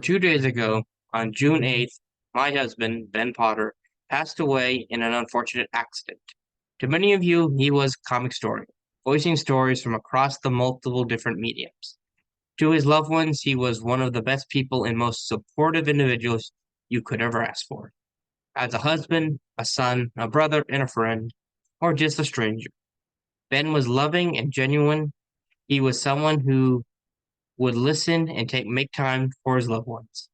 2 days ago, on June 8th, my husband, Ben Potter, passed away in an unfortunate accident. To many of you, he was comicstorian, voicing stories from across the multiple different mediums. To his loved ones, he was one of the best people and most supportive individuals you could ever ask for. As a husband, a son, a brother, and a friend, or just a stranger, Ben was loving and genuine. He was someone who would listen and make time for his loved ones.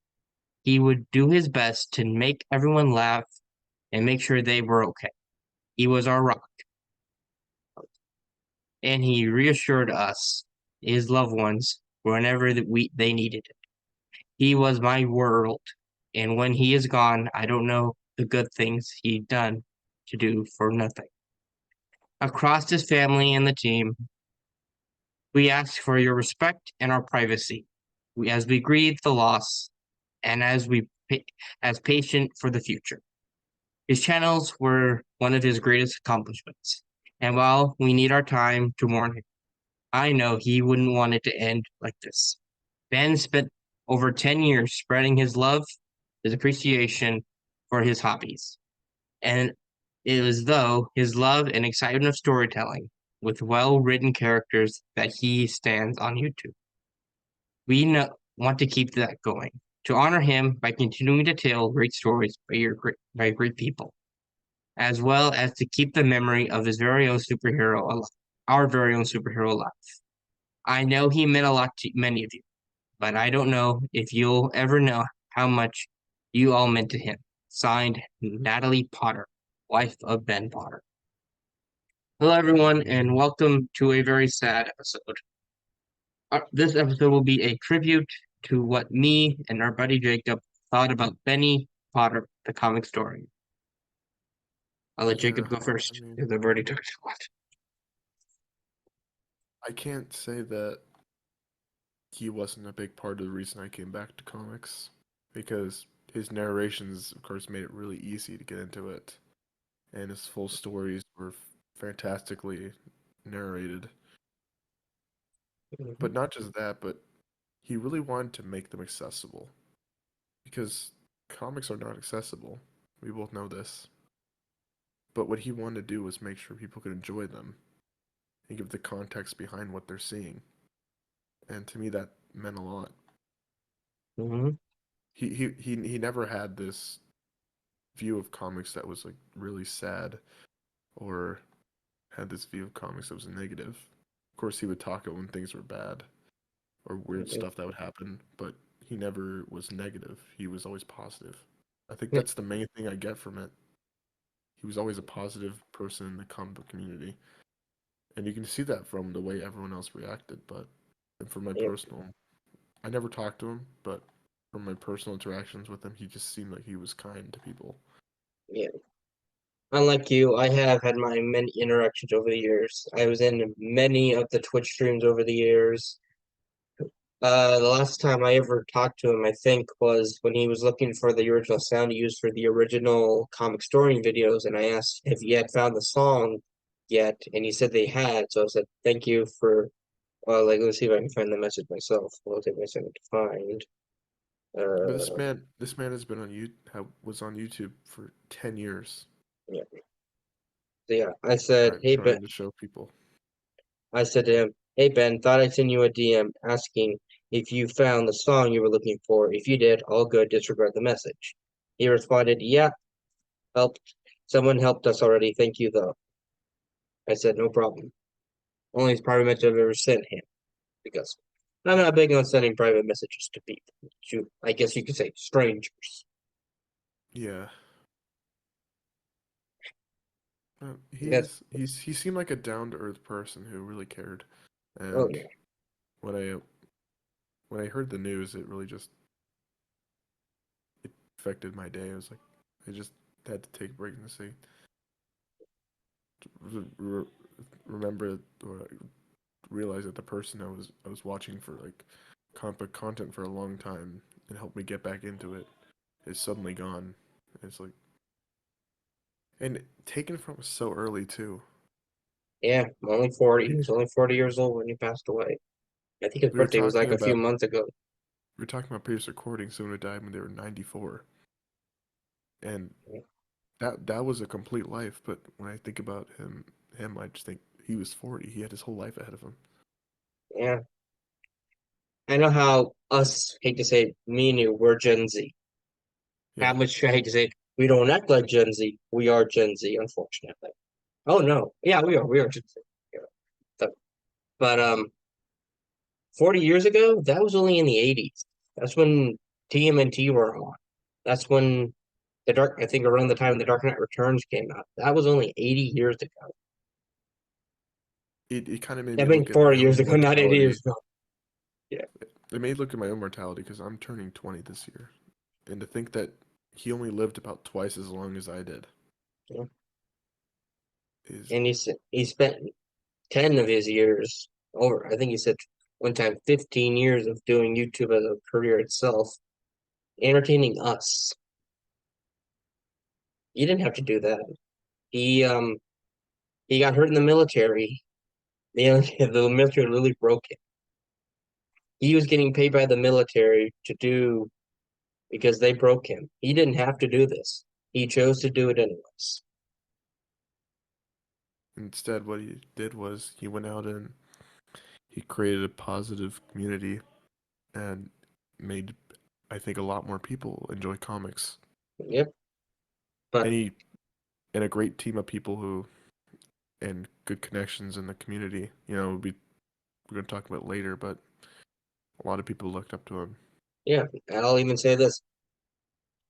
He would do his best to make everyone laugh and make sure they were okay. He was our rock, and he reassured us, his loved ones, whenever they needed it. He was my world, and when he is gone, I don't know the good things he done to do for nothing. Across his family and the team, we ask for your respect and our privacy, as we grieve the loss and as patient for the future. His channels were one of his greatest accomplishments, and while we need our time to mourn him, I know he wouldn't want it to end like this. Ben spent over 10 years spreading his love, his appreciation for his hobbies, and it was though his love and excitement of storytelling with well-written characters that he stands on YouTube. Want to keep that going, to honor him by continuing to tell great stories by great people, as well as to keep the memory of his very own superhero alive, our very own superhero alive. I know he meant a lot to many of you, but I don't know if you'll ever know how much you all meant to him. Signed, Natalie Potter, wife of Ben Potter. Hello, everyone, and welcome to a very sad episode. This episode will be a tribute to what me and our buddy Jacob thought about Benny Potter, the comic story. I'll let Jacob go first, because I've already talked a lot. I can't say that he wasn't a big part of the reason I came back to comics, because his narrations, of course, made it really easy to get into it, and his full stories were fantastically narrated. But not just that, but he really wanted to make them accessible, because comics are not accessible. We both know this. But what he wanted to do was make sure people could enjoy them and give the context behind what they're seeing. And to me, that meant a lot. Mm-hmm. He never had this view of comics that was like really sad, or had this view of comics that was negative. Of course, he would talk about when things were bad or weird stuff that would happen, but he never was negative. He was always positive. I think that's the main thing I get from it. He was always a positive person in the comic book community. And you can see that from the way everyone else reacted. But from my personal, I never talked to him, but from my personal interactions with him, he just seemed like he was kind to people. Yeah. Unlike you, I have had my many interactions over the years. I was in many of the Twitch streams over the years. The last time I ever talked to him, I think, was when he was looking for the original sound he used for the original comic story videos, and I asked if he had found the song yet, and he said they had. So I said, "Thank you for." Well, let's see if I can find the message myself. It'll take me a second to find. But Uh, this man has been on was on YouTube for 10 years. yeah. So yeah, I said, "Hey Ben," Trying to show people. I said to him, "Hey Ben, thought I'd send you a DM asking if you found the song you were looking for. If you did, all good, disregard the message." He responded, "Yeah, helped. Someone helped us already. Thank you, though." I said, "No problem." Only private message I've ever sent him, because I'm not big on sending private messages to people. I guess you could say strangers. Yeah. Yes. He seemed like a down to earth person who really cared. Oh And yeah. when I heard the news, it really just it affected my day. I was like, I just had to take a break and say, remember or realize that the person I was watching for like comic book content for a long time and helped me get back into it. is suddenly gone. It's like, and taken from us so early too. Yeah, only 40. He We was only 40 years old when he passed away. I think his we were birthday was talking like a few about months ago. we were talking about previous recordings. Someone who died when they were 94, and that was a complete life. But when I think about him, I just think he was 40. He had his whole life ahead of him. Yeah. I know how us, hate to say it, me and you, we're Gen Z. How Yeah, much I hate to say it, we don't act like Gen Z. We are Gen Z, unfortunately. Oh no. Yeah, we are. We are Gen Z. Yeah. But, but 40 years ago, that was only in the 80s. That's when TMNT were on. That's when I think around the time the Dark Knight Returns came out. That was only 80 years ago. it kind of made I me mean, look at my 40 years own ago, not 80 mortality. years ago. Yeah. It made me look at my own mortality because I'm turning 20 this year, and to think that he only lived about twice as long as I did Yeah. is And he spent 10 of his years, over, I think he said one time, 15 years of doing YouTube as a career itself, entertaining us. He didn't have to do that. He um he got hurt in the military. The military really broke him. He was getting paid by the military to do because they broke him. He didn't have to do this. He chose to do it anyways. instead what he did was he went out and he created a positive community and made, I think, a lot more people enjoy comics. Yep. But And he and a great team of people who and good connections in the community. We're going to talk about later, but a lot of people looked up to him. yeah, I'll even say this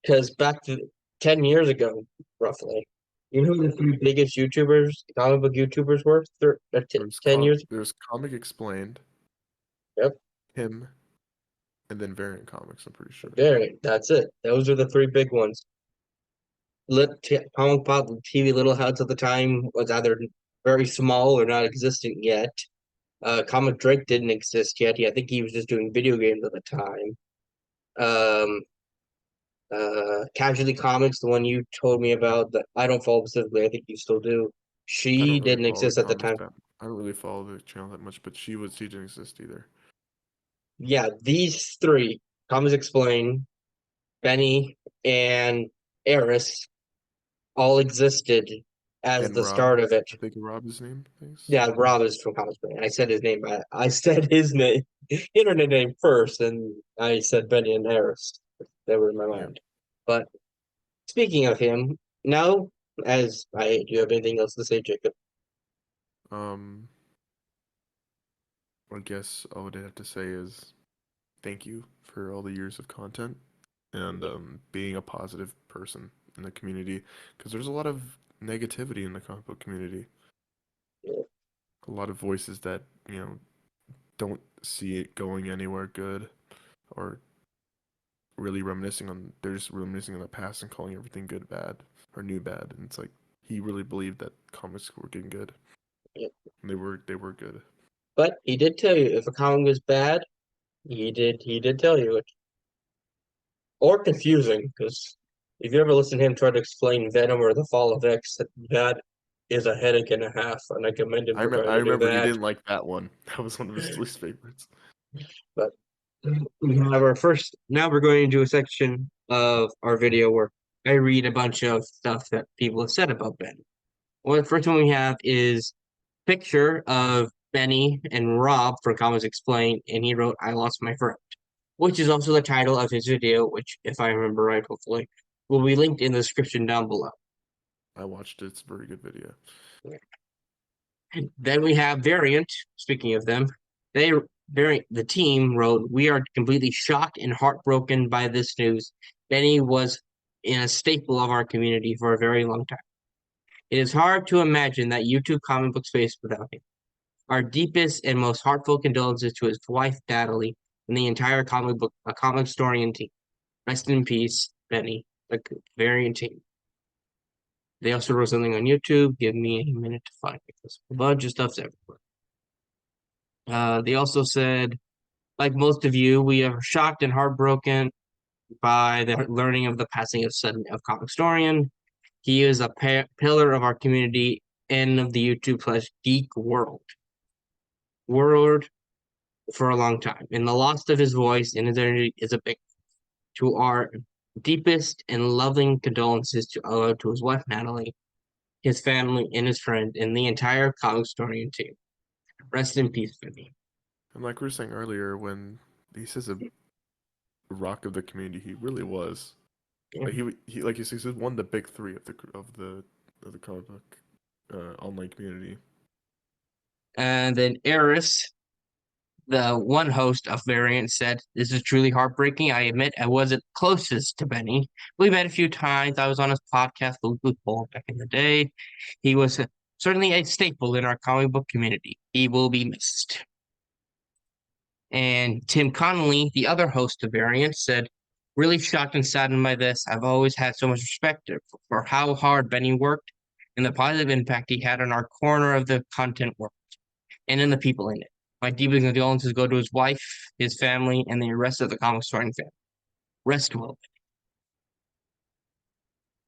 because back to 10 years ago, roughly, you know who the three biggest YouTubers, comic book YouTubers were? 10 years? There's Comic Explained, Yep. him, and then Variant Comics. I'm pretty sure. There, that's it. Those are the three big ones. Comic pop TV Little House at the time was either very small or not existent yet. Comic Drake didn't exist yet. I think he was just doing video games at the time. Um, Casualty Comics, the one you told me about that I don't follow specifically, I think you still do. I She don't really didn't follow the exist at the comics time. that. I don't really follow the channel that much, but she didn't exist either. Yeah, these three, Comics Explain, Benny, and Eris, all existed as And the Rob, start of it. I think Rob is his name. Thanks. Yeah, Rob is from Comics Explain. I said his name, I said his name, internet name first, and I said Benny and Eris. They were in my Yeah. mind. But speaking of him, now, do you have anything else to say, Jacob? Um, I guess all I'd have to say is thank you for all the years of content and being a positive person in the community because there's a lot of negativity in the comic book community. Yeah, A lot of voices that, don't see it going anywhere good or they're just reminiscing on the past and calling everything good bad or new bad. And it's like he really believed that comics were getting good. yeah. And they were good. But he did tell you if a comic was bad, he did tell you it. Or confusing, because if you ever listen to him try to explain Venom or the Fall of X, that is a headache and a half, and I commend him for trying I to do remember he that. didn't like that one. That was one of his least favorites. But we have our first. Now we're going into a section of our video where I read a bunch of stuff that people have said about Ben. Well, the first one we have is picture of Benny and Rob from Comics Explained, and he wrote, "I lost my friend," which is also the title of his video, which, if I remember right, hopefully, will be linked in the description down below. I watched it. It's a very good video. Then we have Variant. Speaking of them, they Variant the team wrote, "We are completely shocked and heartbroken by this news. Benny was in a staple of our community for a very long time. It is hard to imagine that YouTube comic book space without him. Our deepest and most heartfelt condolences to his wife Natalie and the entire comicstorian team. Rest in peace, Benny, the Variant team." They also wrote something on YouTube. Give me a minute to find it because a bunch of stuff's everywhere. They also said, like most of you, we are shocked and heartbroken. by the learning of the passing of comicstorian. He is a pillar of our community and of the YouTube/geek world for a long time. And the loss of his voice and his energy is a big to our deepest and loving condolences to his wife Natalie, his family, and his friend, and the entire comicstorian team. Rest in peace, Vinny. And like we were saying earlier, when he says a rock of the community, he really was. Like he like you said, he was one of the big three of the comic book online community. And then Eris, the one host of Variant, said, "This is truly heartbreaking. I admit I wasn't closest to Benny. We met a few times. I was on his podcast, The Weekly Poll, back in the day. He was certainly a staple in our comic book community. He will be missed." And Tim Connolly, the other host of Variant, said, "Really shocked and saddened by this. I've always had so much respect for how hard Benny worked and the positive impact he had on our corner of the content world and in the people in it. My deepest condolences go to his wife, his family, and the rest of the comic story family. Rest well."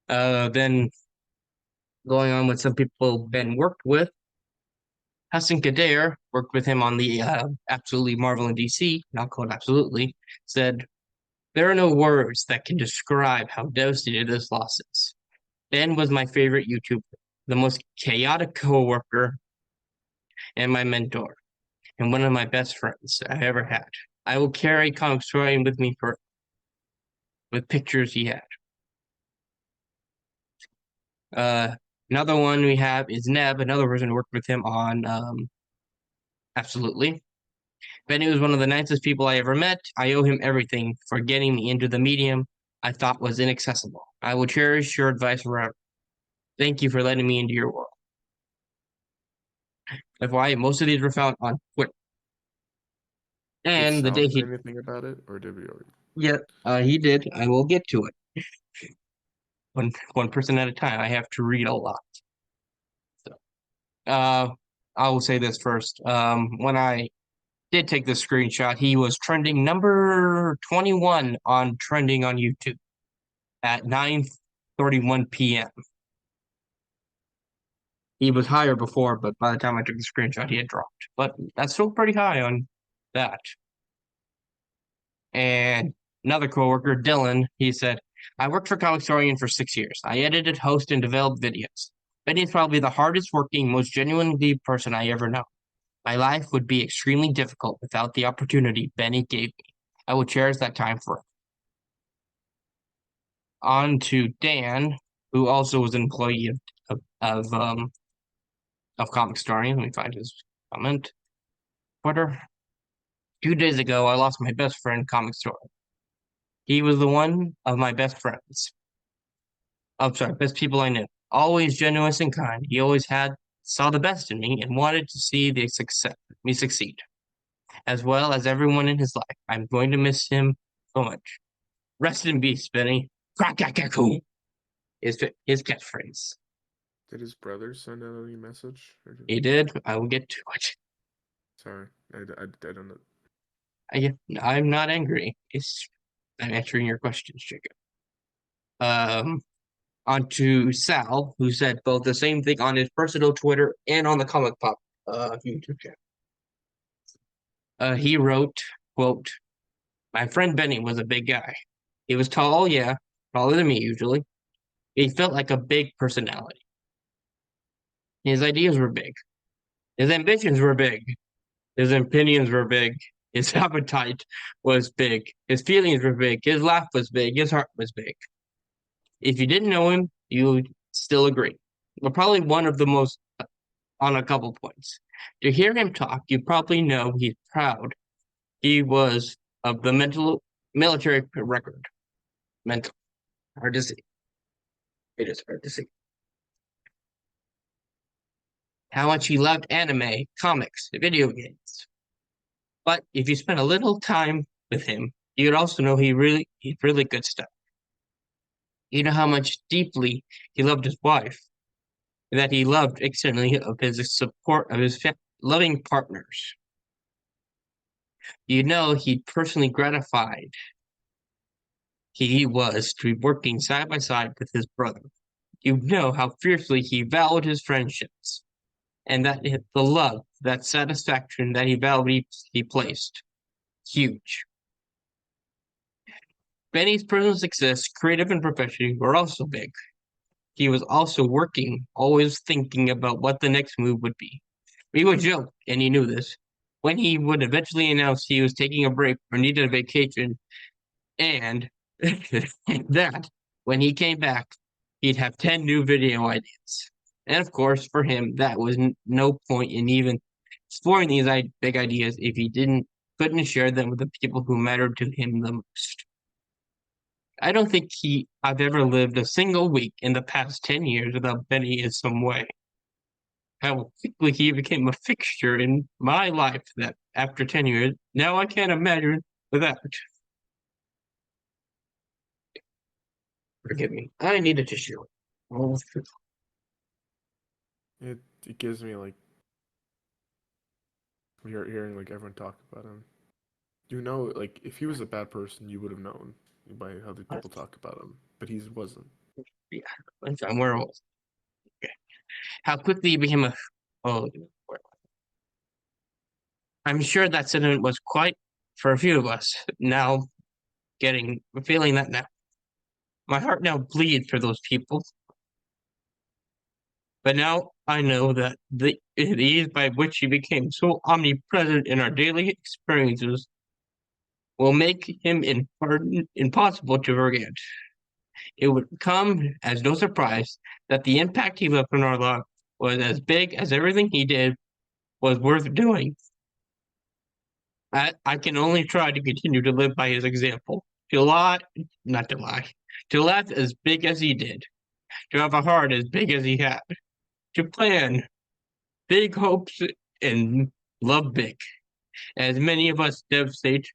Then going on with some people Ben worked with, Hassan Kader worked with him on the Absolutely Marvel and DC, now called Absolutely, said, "There are no words that can describe how devastated this loss is. Ben was my favorite YouTuber, the most chaotic coworker, and my mentor, and one of my best friends I ever had. I will carry Comic Story with me for with pictures he had." Uh, Another one we have is Neb, another person who worked with him on Absolutely. "Benny was one of the nicest people I ever met. I owe him everything for getting me into the medium I thought was inaccessible. I will cherish your advice forever. Thank you for letting me into your world." FYI, most of these were found on Twitter. Did And the Sal day say he, anything about it, or did we already? yeah, he did. I will get to it. One person at a time. I have to read a lot. So, I will say this first. When I did take the screenshot, he was trending number 21 on trending on YouTube at 9:31 p.m. He was higher before, but by the time I took the screenshot, he had dropped. But that's still pretty high on that. And another coworker, Dylan, he said, "I worked for comicstorian for 6 years. I edited, hosted, and developed videos. Benny is probably the hardest working, most genuinely person I ever know. My life would be extremely difficult without the opportunity Benny gave me. I will cherish that time forever." On to Dan, who also was an employee of comicstorian. Let me find his comment. Twitter. "2 days ago, I lost my best friend, Comic Story. He was the one of my best friends. I'm sorry, best people I knew. Always generous and kind. He always saw the best in me and wanted to see me succeed, as well as everyone in his life. I'm going to miss him so much. Rest in peace, Benny. Crackacacoon is his catchphrase." Did his brother send out any message? Or did... He did. I will get to it. Sorry, I don't know. I'm not angry. I'm answering your questions, Jacob. Um, On to Sal, who said both the same thing on his personal Twitter and on the Comic Pop YouTube channel. He wrote, quote, "My friend Benny was a big guy. He was tall, yeah, taller than me usually. He felt like a big personality. His ideas were big. His ambitions were big. His opinions were big. His appetite was big. His feelings were big. His laugh was big. His heart was big. If you didn't know him, you would still agree. But probably one of the most on a couple points. To hear him talk, you probably know he's proud he was of the military record. Mental. Hard to see. It is hard to see. How much he loved anime, comics, video games. But if you spend a little time with him, you'd also know he's really good stuff. You know how much deeply he loved his wife, that he loved externally of his support of his loving partners. You know he personally gratified. he was to be working side by side with his brother. You know how fiercely he valued his friendships, and that the love, that satisfaction that he placed, huge. Benny's personal success, creative and professional, were also big. He was also working, always thinking about what the next move would be. We would joke, and he knew this, when he would eventually announce he was taking a break or needed a vacation, and that when he came back, he'd have 10 new video ideas. And of course, for him, that was no point in even exploring these big ideas if he couldn't share them with the people who mattered to him the most. I don't think I've ever lived a single week in the past 10 years without Benny in some way. How quickly he became a fixture in my life that after 10 years, now I can't imagine without. Forgive me. I need a tissue. Oh, It gives me like hearing like everyone talk about him. You know, like if he was a bad person, you would have known by how the people talk about him. But he wasn't. yeah, I'm where I was. Okay. How quickly he became a. Oh, I'm sure that sentiment was quite for a few of us. Now, feeling that now. My heart now bleeds for those people. But now I know that the ease by which he became so omnipresent in our daily experiences will make him impossible to forget. It would come as no surprise that the impact he left on our life was as big as everything he did was worth doing. I can only try to continue to live by his example. To lie, not to lie, to laugh as big as he did, to have a heart as big as he had, to plan big hopes and love big. As many of us devastate,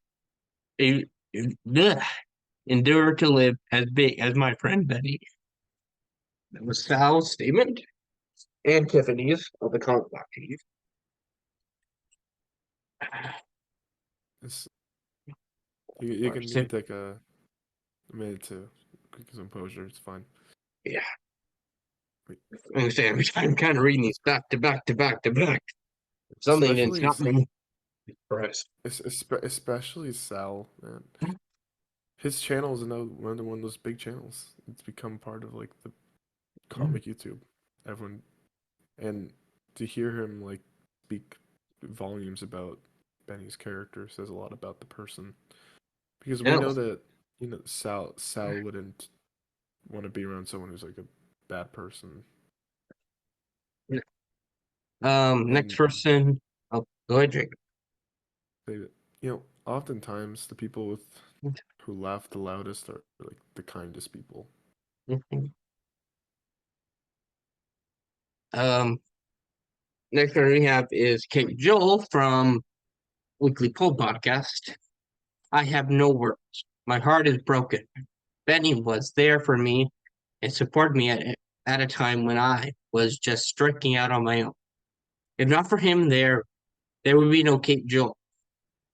eh, bleh, endure to live as big as my friend Benny. That was Sal's statement and Tiffany's of the comic book team. It's, you can take a minute to quick composure. It's fine. Yeah, Wait, I understand. I'm kind of reading these back to back to back to back. Something didn't especially stop me. Christ. especially Sal, man. His channel is another one of those big channels. It's become part of like the comic YouTube. Everyone and to hear him like speak volumes about Benny's character says a lot about the person because we Yeah. know that Sal wouldn't want to be around someone who's like a bad person Next and person. Oh, go ahead, Jake. they oftentimes the people with who laugh the loudest are like the kindest people. Mhm. Um, Next one we have is Kate Joel from Weekly Poll Podcast. I have no words. My heart is broken. Benny was there for me and supported me at a time when I was just striking out on my own. If not for him there would be no Kate Joel.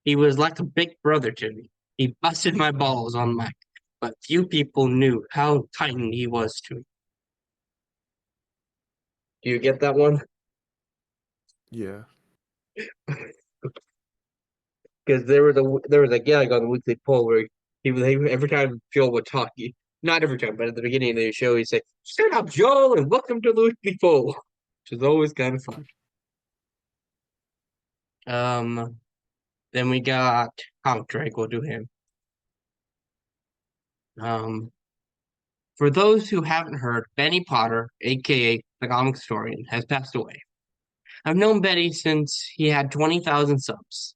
He was like a big brother to me. He busted my balls on mic, but few people knew how tight he was to me. Do you get that one? Yeah, Because there was a gag on the weekly poll where every time Joel would talk, not every time, but at the beginning of the show, he'd say, "Shut up, Joel, and welcome to the weekly poll," which is always kind of fun. Then we got Comic Drake. We'll do him. Um, for those who haven't heard, Benny Potter, aka the comicstorian, has passed away. I've known Benny since he had 20,000 subs,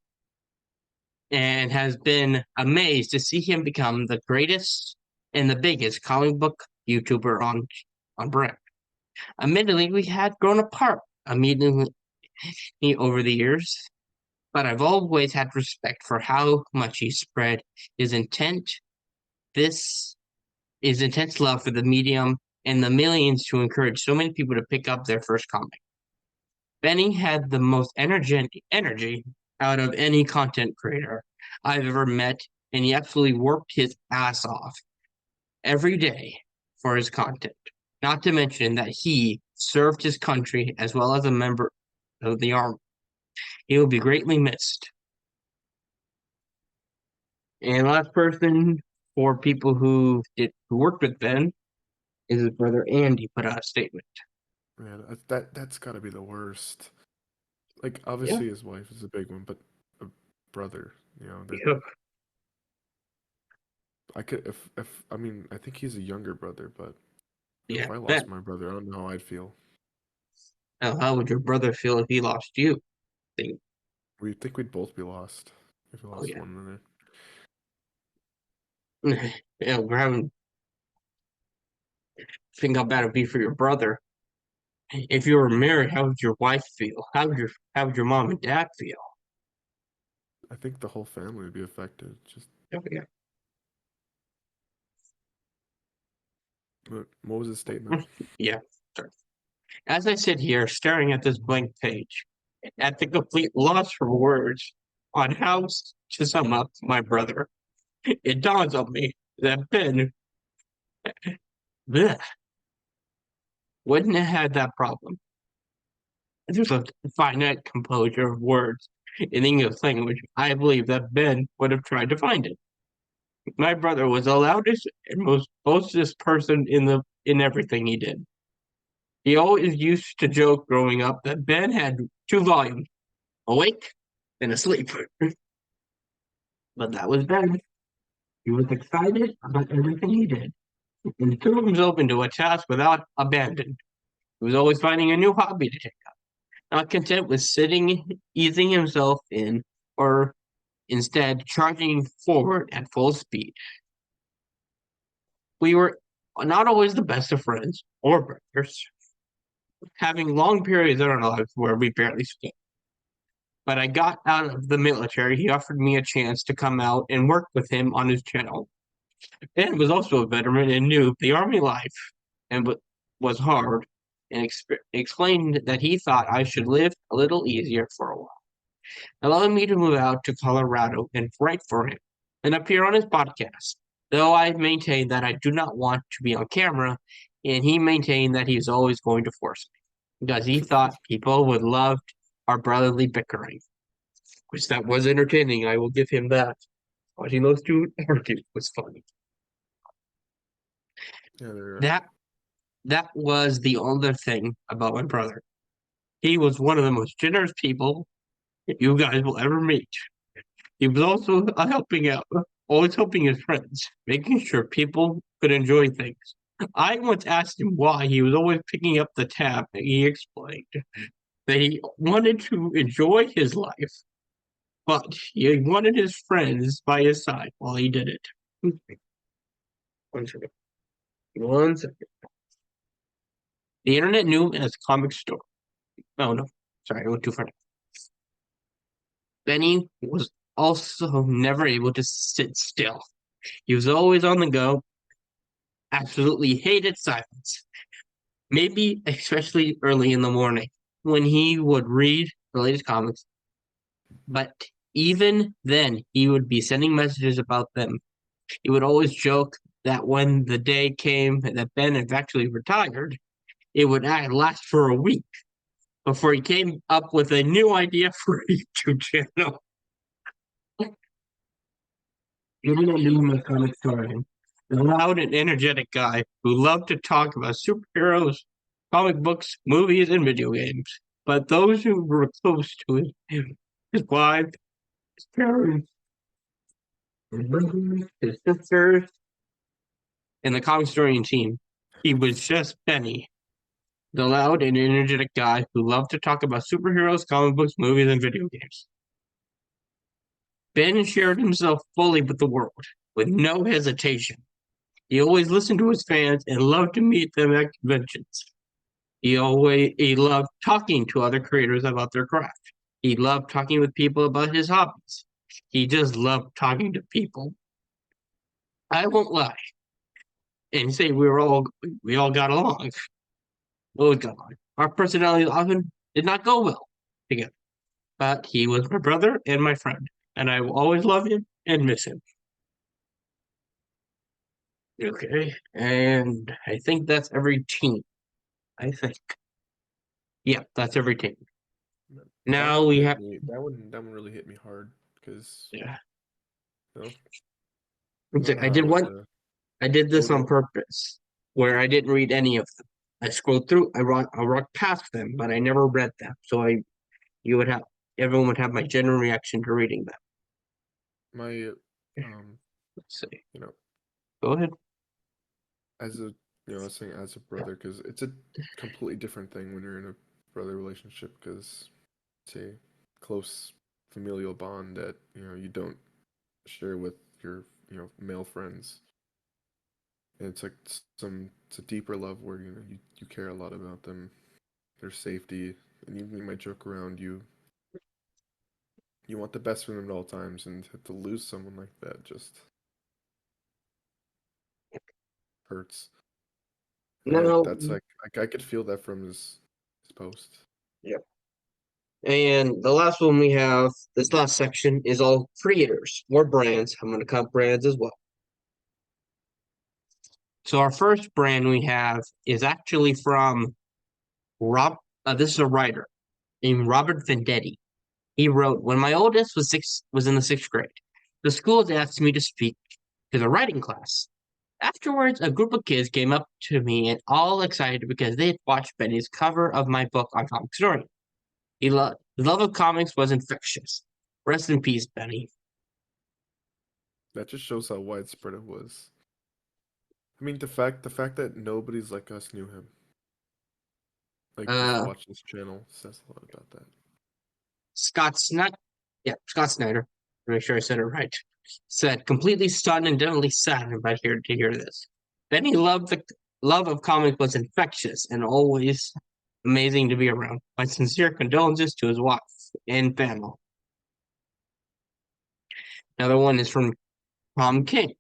and has been amazed to see him become the greatest and the biggest comic book YouTuber on Brand. Admittedly, we had grown apart immediately over the years, but I've always had respect for how much he spread his intent. This is intense love for the medium and the millions to encourage so many people to pick up their first comic. Benny had the most energy out of any content creator I've ever met, and he absolutely worked his ass off every day for his content. Not to mention that he served his country as well as a member of the army. He will be greatly missed. And last person for people who worked with Ben is his brother Andy put out a statement. Man, that's got to be the worst. Like Yeah, obviously his wife is a big one, but a brother, that yeah, I could if I mean I think he's a younger brother, but yeah. if I lost Ben, my brother, I don't know how I'd feel. now how would your brother feel if he lost you? Think, We think we'd both be lost if we oh lost yeah, one another. yeah. We're having think how bad it'd be for your brother. If you were married, how would your wife feel? How would your mom and dad feel? I think the whole family would be affected. Just Oh yeah. what was his statement? Yeah. Sorry. As I sit here staring at this blank page, at the complete loss for words on how to sum up my brother, it dawns on me that Ben bleh, wouldn't have had that problem. There's a finite composure of words in English language. I believe that Ben would have tried to find it. My brother was the loudest and most boisterous person in everything he did. He always used to joke growing up that Ben had two volumes, awake and asleep. But that was Ben. He was excited about everything he did and threw himself into a task without abandon. He was always finding a new hobby to take up, not content with sitting, easing himself in, or instead charging forward at full speed. We were not always the best of friends or brothers, having long periods in our lives where we barely spoke. But I got out of the military. He offered me a chance to come out and work with him on his channel. Ben was also a veteran and knew the army life and was hard, and explained that he thought I should live a little easier for a while, allowing me to move out to Colorado and write for him and appear on his podcast. Though I maintained that I do not want to be on camera, and he maintained that he's always going to force me because he thought people would love our brotherly bickering, which that was entertaining. I will give him that. Watching those two argue was funny. Yeah, they're That that was the other thing about my brother. He was one of the most generous people you guys will ever meet. He was also a helping out, always helping his friends, making sure people could enjoy things. I once asked him why he was always picking up the tab, and he explained that he wanted to enjoy his life, but he wanted his friends by his side while he did it. One second. One second. The internet knew him as Comic Store. Oh no, sorry, I went too far. Benny was also never able to sit still. He was always on the go, absolutely hated silence. Maybe especially early in the morning when he would read the latest comics. But even then, he would be sending messages about them. He would always joke that when the day came that Ben had actually retired, it would last for a week before he came up with a new idea for a YouTube channel. Even a new comicstorian, a loud and energetic guy who loved to talk about superheroes, comic books, movies, and video games. But those who were close to him, his wife, his parents, his brothers, his sisters, and the comicstorian team, he was just Benny, the loud and energetic guy who loved to talk about superheroes, comic books, movies, and video games. Ben shared himself fully with the world, with no hesitation. He always listened to his fans and loved to meet them at conventions. He loved talking to other creators about their craft. He loved talking with people about his hobbies. He just loved talking to people. I won't lie and say we all got along. Always got along. Our personalities often did not go well together, but he was my brother and my friend, and I will always love him and miss him. Okay, and I think that's every team. I think. Yeah, that's every team. That Now one we hit have, me. That one really hit me hard because yeah. you know you know I how did one. I did this on Oda. purpose, where I didn't read any of them. I scrolled through. I walked past them, but I never read them. So you would have, everyone would have my general reaction to reading them. My um Let's see. you know Go ahead. as a I was saying as a brother because it's a completely different thing when you're in a brother relationship because it's a close familial bond that you don't share with your male friends. And it's like it's a deeper love where you care a lot about them, their safety, and even you might joke around you want the best for them at all times, and to lose someone like that just hurts. And Now, that's like I could feel that from his post. yeah. And the last one we have, this last section is all creators or brands. I'm going to cut brands as well. So our first brand we have is actually from Rob. This is a writer named Robert Vendetti. He wrote, "When my oldest was in the sixth grade, the schools asked me to speak to the writing class. Afterwards, a group of kids came up to me and all excited because they had watched Benny's cover of my book on comicstorian. His love of comics was infectious. Rest in peace, Benny." That just shows how widespread it was. I mean, the fact that nobody's like us knew him, like just Uh, watch this channel says a lot about that. Scott Snyder, yeah, Scott Snyder, make sure I said it right, said, "Completely stunned and definitely saddened by to hear this. Benny loved the love of comics was infectious and always amazing to be around. My sincere condolences to his wife and family." Another one is from Tom King.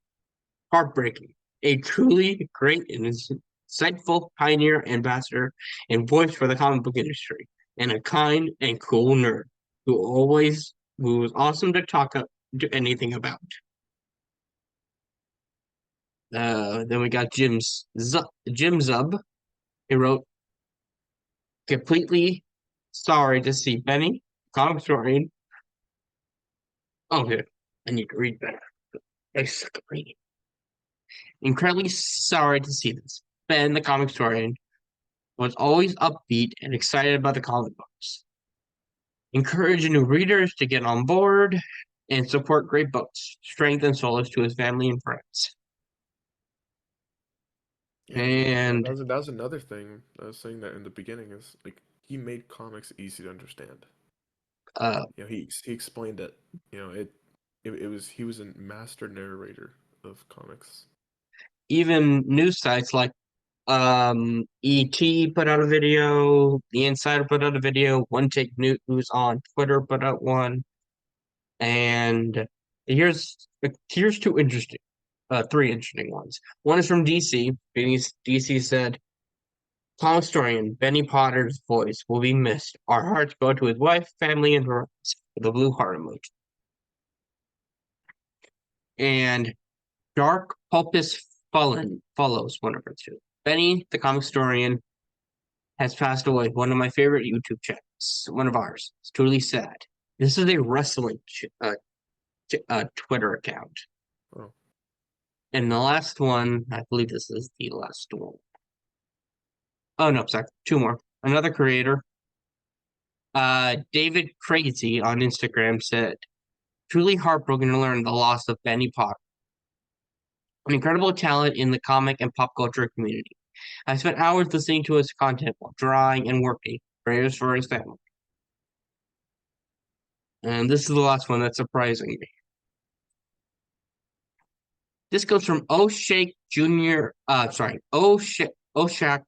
"Heartbreaking. A truly great and insightful pioneer, ambassador, and voice for the comic book industry, and a kind and cool nerd who was awesome to to anything about." Then we got Jim Zub. He wrote, "Completely sorry to see Benny, comic historian." Oh, here, I need to read better. I suck at reading. "Incredibly sorry to see this. Ben, the comic historian, was always upbeat and excited about the comic books. Encourage new readers to get on board and support great books. Strength and solace to his family and friends." Yeah, And that was another thing I was saying that in the beginning is like he made comics easy to understand. uh, He explained it. It was he was a master narrator of comics. even news sites like ET put out a video, The Insider put out a video, One Take News on Twitter put out one, and here's three interesting ones. One is from DC. DC said, "Tom historian Benny Potter's voice will be missed. Our hearts go to his wife, family, and friends." The blue heart emoji. And Dark Pulpus Fallen follows one of her two. Benny, the comic historian, has passed away. One of my favorite YouTube channels, one of ours. It's truly sad. This is a wrestling Twitter account. Oh, And the last one, I believe this is the last one. Oh no, sorry, two more. Another creator, David Crazy on Instagram said, "Truly heartbroken to learn the loss of Benny Potter, an incredible talent in the comic and pop culture community. I spent hours listening to his content while drawing and working. Prayers for his family." And this is the last one that's surprising me. This goes from O'Shake Jr. O'Shak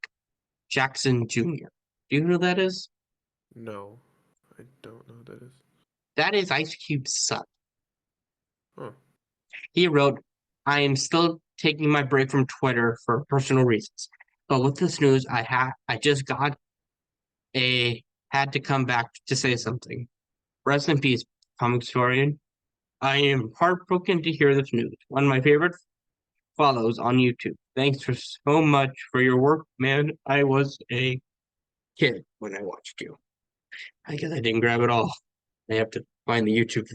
Jackson Jr. Do you know who that is? no, I don't know who that is. That is Ice Cube's son. Huh. He wrote, "I am still taking my break from Twitter for personal reasons. But with this news, I just got a had to come back to say something. Rest in peace, comic historian. I am heartbroken to hear this news. One of my favorite follows on YouTube. Thanks for so much for your work, man. I was a kid when I watched you. I guess I didn't grab it all. I have to find the YouTube,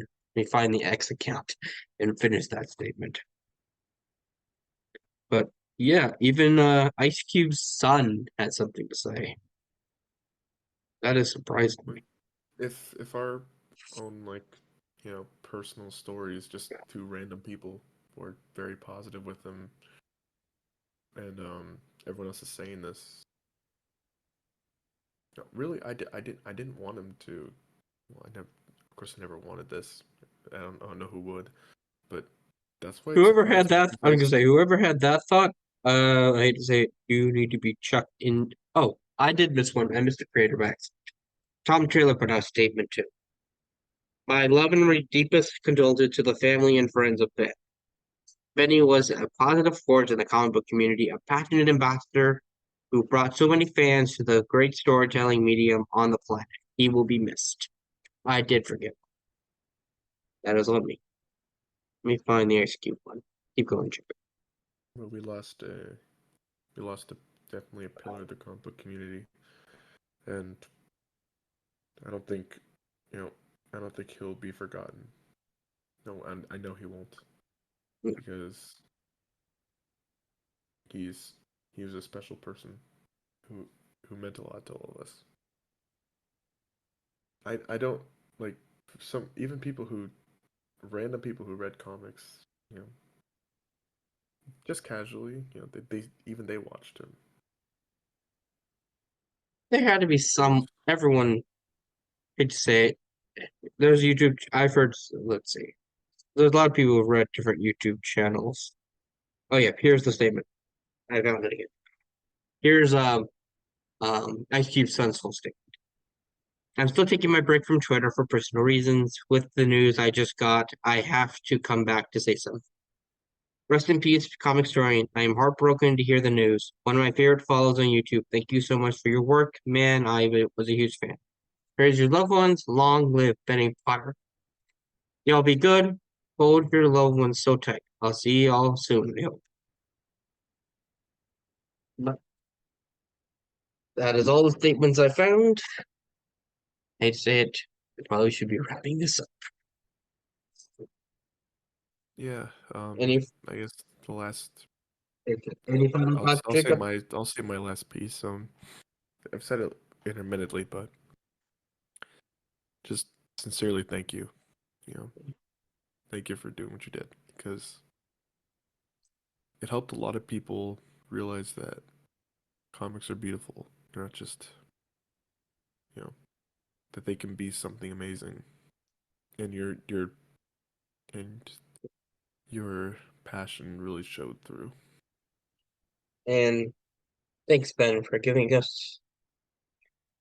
find the X account, and finish that statement. But yeah, even Ice Cube's son had something to say. That is surprising. If our own personal stories, just two random people were very positive with them, and everyone else is saying this. No, really, I didn't want him to. Well, I never, of course, I never wanted this. I don't know who would, but that's why it Whoever had surprised me that, I was gonna because say, whoever had that thought, I hate to say it, you need to be chucked in. Oh, I did miss one. I missed the creator Max. Tom Taylor put out a statement too. My love and deepest condolences to the family and friends of Ben. Benny was a positive force in the comic book community, a passionate ambassador who brought so many fans to the great storytelling medium on the planet. He will be missed. I did forget. That is on me. Let me find the Ice Cube one. Keep going, Chip. well, we lost definitely a pillar of the comic book community, and I don't think you know I don't think he'll be forgotten. No, I know he won't because he's he was a special person who who meant a lot to all of us. I don't like some even people who random people who read comics, you know, just casually, they even they watched him. There had to be some, everyone, hate to say it, there's YouTube, I've heard, let's see, there's a lot of people who've read different YouTube channels. Oh yeah, here's the statement. I found it again. Here's Ice Cube's son's full statement. I'm still taking my break from Twitter for personal reasons. With the news I just got, I have to come back to say something. Rest in peace, comicstorian. I am heartbroken to hear the news. One of my favorite follows on YouTube. Thank you so much for your work, man. I was a huge fan. Praise your loved ones. Long live Benny Potter. Y'all be good. Hold your loved ones so tight. I'll see y'all soon, I hope. But that is all the statements I found. I hate to say it. We probably should be wrapping this up. Yeah, Any I guess the last any final thoughts, Jacob? I'll say my last piece. I've said it intermittently, but just sincerely thank you. You know, thank you for doing what you did because it helped a lot of people realize that comics are beautiful. They're not just, you know, that they can be something amazing. And and your passion really showed through. And thanks, Ben, for giving us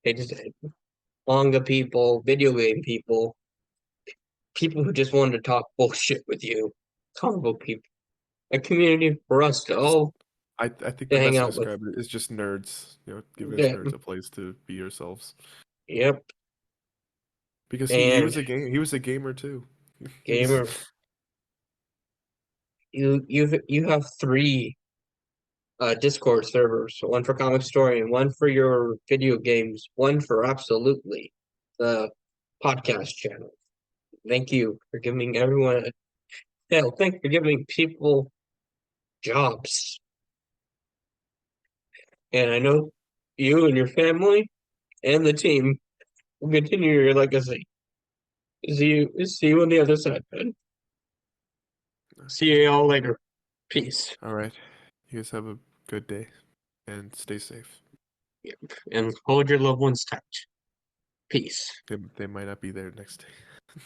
hate to say it, manga people, video game people, people who just wanted to talk bullshit with you, comic book people, a community for us to Just all I think to the hang best to out with. describe it is just nerds, giving us Yeah, nerds a place to be yourselves. yep. Because And he was a gamer too. He was gamer, you have three Discord servers, one for Comic Story and one for your video games, one for absolutely the podcast channel. Thank you for giving everyone hell, thank you for giving people jobs. And I know you and your family and the team will continue your legacy. See you on the other side, man. See you all later. Peace. all right. You guys have a good day and stay safe. Yep. And hold your loved ones tight. Peace. They might not be there next day.